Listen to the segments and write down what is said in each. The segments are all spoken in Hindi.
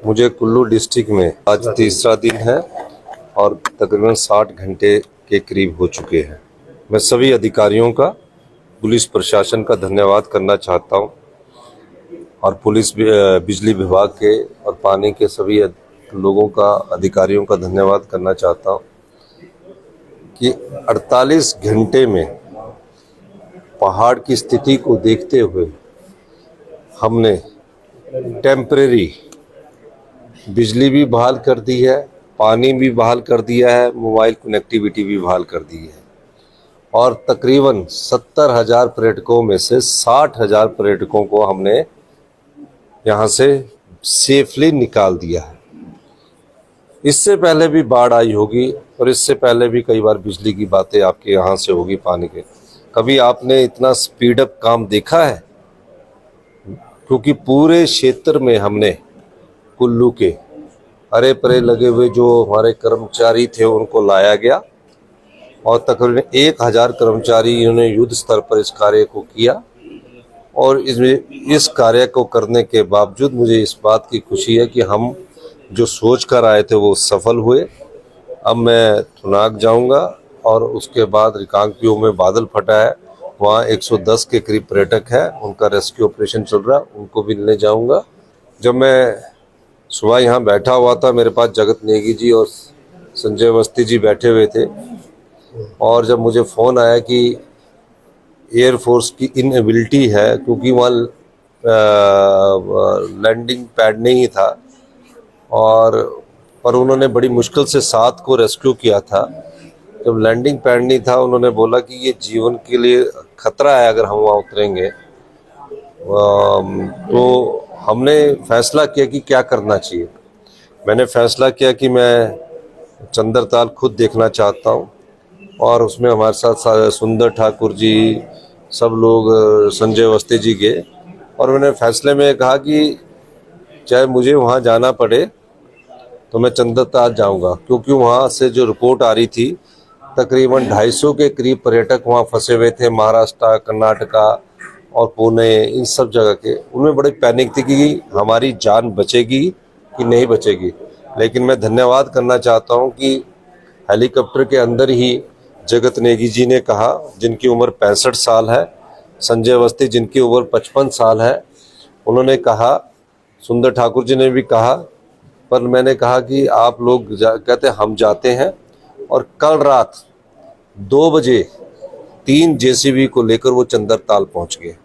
मुझे कुल्लू डिस्ट्रिक्ट में आज तीसरा दिन है और तकरीबन 60 घंटे के करीब हो चुके हैं। मैं सभी अधिकारियों का, पुलिस प्रशासन का धन्यवाद करना चाहता हूं और बिजली विभाग के और पानी के सभी लोगों का, अधिकारियों का धन्यवाद करना चाहता हूं कि 48 घंटे में पहाड़ की स्थिति को देखते हुए हमने टेम्परेरी बिजली भी बहाल कर दी है, पानी भी बहाल कर दिया है, मोबाइल कनेक्टिविटी भी बहाल कर दी है और तकरीबन 70,000 पर्यटकों में से 60,000 पर्यटकों को हमने यहाँ से सेफली निकाल दिया है। इससे पहले भी बाढ़ आई होगी और इससे पहले भी कई बार बिजली की बातें आपके यहाँ से होगी, पानी के। कभी आपने इतना स्पीड अप काम देखा है? क्योंकि पूरे क्षेत्र में हमने कुल्लू के अरे परे लगे हुए जो हमारे कर्मचारी थे उनको लाया गया और तकरीबन 1000 कर्मचारी इन्होंने युद्ध स्तर पर इस कार्य को किया और इस कार्य को करने के बावजूद मुझे इस बात की खुशी है कि हम जो सोच कर आए थे वो सफल हुए। अब मैं थुनाग जाऊंगा और उसके बाद रिकांगपिओ में बादल फटा है, वहाँ 110 के करीब पर्यटक है, उनका रेस्क्यू ऑपरेशन चल रहा है, उनको भी लेने जाऊंगा। जब मैं सुबह यहाँ बैठा हुआ था, मेरे पास जगत नेगी जी और संजय अवस्थी जी बैठे हुए थे और जब मुझे फ़ोन आया कि एयरफोर्स की इनएबिलिटी है क्योंकि वहाँ लैंडिंग पैड नहीं था और पर उन्होंने बड़ी मुश्किल से 7 को रेस्क्यू किया था। जब लैंडिंग पैड नहीं था उन्होंने बोला कि ये जीवन के लिए खतरा है अगर हम वहाँ उतरेंगे। तो हमने फैसला किया कि क्या करना चाहिए। मैंने फैसला किया कि मैं चंद्रताल खुद देखना चाहता हूँ और उसमें हमारे साथ सुंदर ठाकुर जी, सब लोग, संजय अवस्थी जी गए और मैंने फैसले में कहा कि चाहे मुझे वहाँ जाना पड़े तो मैं चंद्रताल जाऊँगा, क्योंकि वहाँ से जो रिपोर्ट आ रही थी तकरीबन 250 के करीब पर्यटक वहाँ फंसे हुए थे, महाराष्ट्र, कर्नाटका और पुणे, इन सब जगह के। उनमें बड़ी पैनिक थी कि हमारी जान बचेगी कि नहीं बचेगी। लेकिन मैं धन्यवाद करना चाहता हूं कि हेलीकॉप्टर के अंदर ही जगत नेगी जी ने कहा, जिनकी उम्र 65 साल है, संजय अवस्थी जिनकी उम्र 55 साल है, उन्होंने कहा, सुंदर ठाकुर जी ने भी कहा, पर मैंने कहा कि आप लोग कहते हम जाते हैं। और कल रात 2 बजे 3 जेसीबी को लेकर वो चंद्रताल पहुंच गए।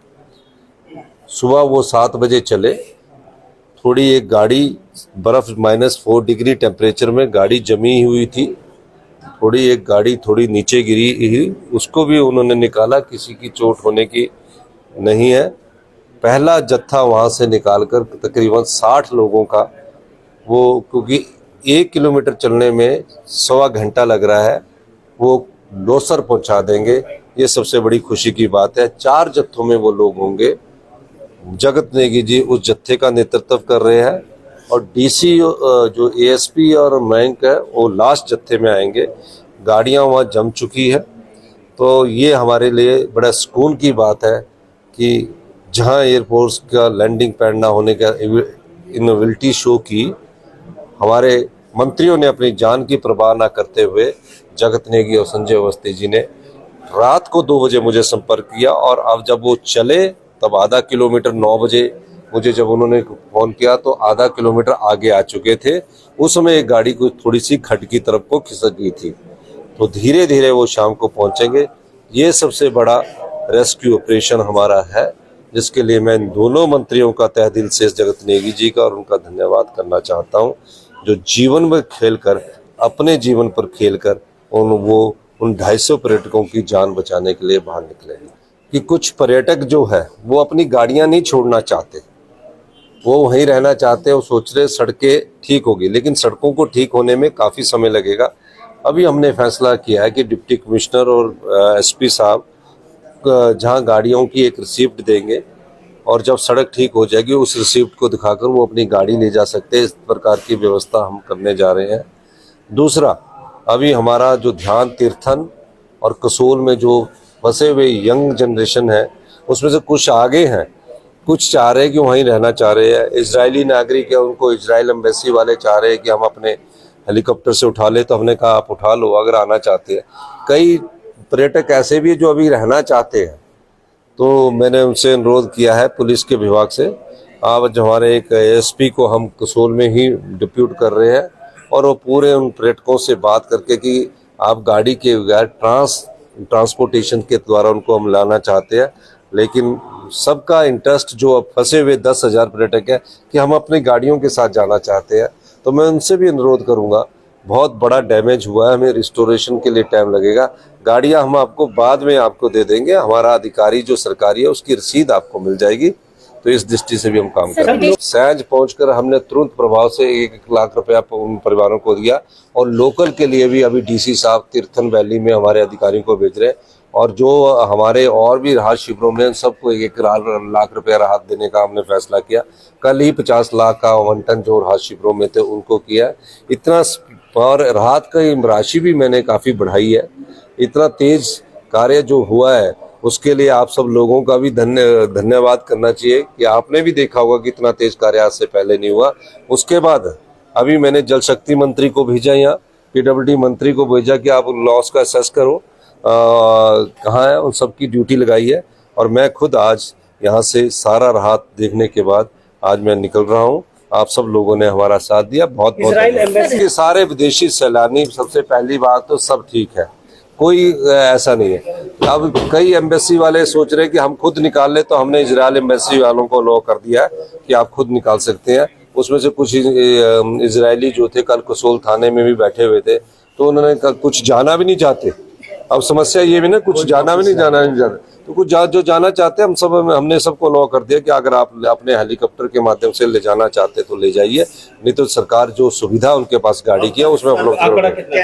सुबह वो 7 बजे चले। थोड़ी एक गाड़ी बर्फ -4 डिग्री टेम्परेचर में गाड़ी जमी हुई थी, थोड़ी एक गाड़ी थोड़ी नीचे गिरी, उसको भी उन्होंने निकाला, किसी की चोट होने की नहीं है। पहला जत्था वहाँ से निकालकर तकरीबन 60 लोगों का, वो क्योंकि 1 किलोमीटर चलने में 1.25 घंटा लग रहा है, वो लोसर पहुँचा देंगे। ये सबसे बड़ी खुशी की बात है। 4 जत्थों में वो लोग होंगे। जगत नेगी जी उस जत्थे का नेतृत्व कर रहे हैं और डीसी जो एएसपी और मयंक है वो लास्ट जत्थे में आएंगे। गाड़ियां वहाँ जम चुकी है, तो ये हमारे लिए बड़ा सुकून की बात है कि जहां एयरफोर्स का लैंडिंग पैड ना होने का इनोवेबिलिटी शो की, हमारे मंत्रियों ने अपनी जान की परवाह ना करते हुए जगत नेगी और संजय अवस्थी जी ने रात को 2 बजे मुझे संपर्क किया और अब जब वो चले तब आधा किलोमीटर 9 बजे मुझे जब उन्होंने फ़ोन किया तो आधा किलोमीटर आगे आ चुके थे। उस समय एक गाड़ी को थोड़ी सी खड्ड की तरफ को खिसक गई थी, तो धीरे धीरे वो शाम को पहुंचेंगे। ये सबसे बड़ा रेस्क्यू ऑपरेशन हमारा है, जिसके लिए मैं दोनों मंत्रियों का तहे दिल से, जगत नेगी जी का और उनका धन्यवाद करना चाहता हूँ, जो जीवन में खेलकर, अपने जीवन पर खेलकर उन 250 पर्यटकों की जान बचाने के लिए बाहर निकले हैं। कि कुछ पर्यटक जो है वो अपनी गाड़ियां नहीं छोड़ना चाहते, वो वहीं रहना चाहते हैं। वो सोच रहे सड़कें ठीक होगी, लेकिन सड़कों को ठीक होने में काफ़ी समय लगेगा। अभी हमने फैसला किया है कि डिप्टी कमिश्नर और एसपी साहब जहां गाड़ियों की एक रिसिप्ट देंगे और जब सड़क ठीक हो जाएगी उस रिसिप्ट को दिखाकर वो अपनी गाड़ी ले जा सकते हैं। इस प्रकार की व्यवस्था हम करने जा रहे हैं। दूसरा, अभी हमारा जो ध्यान तीर्थन और कसोल में जो बसे हुए यंग जनरेशन है, उसमें से कुछ आगे हैं, कुछ चाह रहे हैं कि वहीं रहना चाह रहे हैं। इजरायली नागरिक है, उनको इजराइल एम्बेसी वाले चाह रहे हैं कि हम अपने हेलीकॉप्टर से उठा ले, तो हमने कहा आप उठा लो अगर आना चाहते हैं। कई पर्यटक ऐसे भी जो अभी रहना चाहते हैं, तो मैंने उनसे अनुरोध किया है पुलिस के विभाग से, आज हमारे एक एसपी को हम कसोल में ही डिप्यूट कर रहे हैं, और वो पूरे उन पर्यटकों से बात करके कि आप गाड़ी के बगैर ट्रांसपोर्टेशन के द्वारा उनको हम लाना चाहते हैं, लेकिन सबका इंटरेस्ट जो अब फंसे हुए 10,000 पर्यटक है कि हम अपनी गाड़ियों के साथ जाना चाहते हैं। तो मैं उनसे भी अनुरोध करूंगा, बहुत बड़ा डैमेज हुआ है, हमें रिस्टोरेशन के लिए टाइम लगेगा, गाड़ियां हम आपको बाद में आपको दे देंगे, हमारा अधिकारी जो सरकारी है उसकी रसीद आपको मिल जाएगी। तो इस दृष्टि से भी हम काम कर रहे हैं। सैज पहुंचकर हमने तुरंत प्रभाव से 1 लाख रुपया उन परिवारों को दिया, और लोकल के लिए भी अभी डीसी साहब तीर्थन वैली में हमारे अधिकारियों को भेज रहे हैं, और जो हमारे और भी राहत शिविरों में सबको 1 लाख रुपया राहत देने का हमने फैसला किया। कल ही 50 लाख का आवंटन जो राहत शिविरों में थे उनको किया। इतना, और राहत की राशि भी मैंने काफ़ी बढ़ाई है। इतना तेज कार्य जो हुआ है उसके लिए आप सब लोगों का भी धन्यवाद करना चाहिए कि आपने भी देखा होगा कि इतना तेज कार्य आज से पहले नहीं हुआ। उसके बाद अभी मैंने जल शक्ति मंत्री को भेजा, यहाँ पीडब्ल्यूडी मंत्री को भेजा कि आप लॉस का असेस करो कहाँ है, उन सब की ड्यूटी लगाई है। और मैं खुद आज यहाँ से सारा राहत देखने के बाद आज मैं निकल रहा हूँ। आप सब लोगों ने हमारा साथ दिया, बहुत बहुत। सारे विदेशी सैलानी, सबसे पहली बात तो सब ठीक है, कोई ऐसा नहीं है। अब कई एम्बेसी वाले सोच रहे हैं कि हम खुद निकाल ले, तो हमने इजराइल एम्बेसी वालों को लो कर दिया है कि आप खुद निकाल सकते हैं। उसमें से कुछ इजरायली जो थे कल कसोल थाने में भी बैठे हुए थे, तो उन्होंने कुछ जाना भी नहीं चाहते। अब समस्या ये भी ना, कुछ जाना भी नहीं जाना, तो कुछ जो जाना चाहते हैं हमने सबको लो कर दिया कि अगर आप अपने हेलीकॉप्टर के माध्यम से ले जाना चाहते तो ले जाइए, नहीं तो सरकार जो सुविधा उनके पास गाड़ी की है उसमें उपलब्ध।